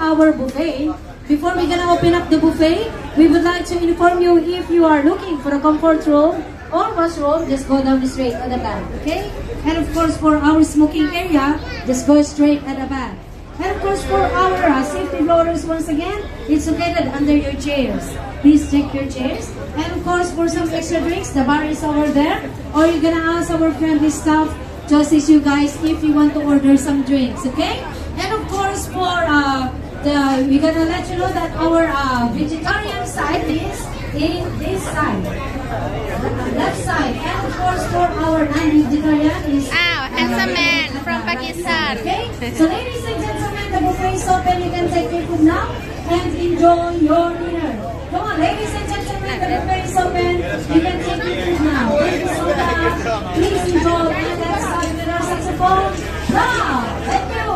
our buffet. Before we're gonna open up the buffet, we would like to inform you if you are looking for a comfort room or washroom, just go down the straight at the back, okay? And of course, for our smoking area, just go straight at the back. And of course, for our safety floors, once again, it's located under your chairs. Please check your chairs. And of course, for some extra drinks, the bar is over there. Or you're gonna ask our friendly staff to assist you guys if you want to order some drinks, okay? And of course, for we're gonna let you know that our vegetarian side is in this side, left side. And of course, for our non-vegetarian is handsome man from Pakistan. Okay, so ladies and gentlemen, the buffet is open. You can take your food now and enjoy your dinner. Come on, ladies and gentlemen, the buffet is open. You can take your food now. Thank you so much. Please enjoy. And let's start with our saxophone. Now, thank you.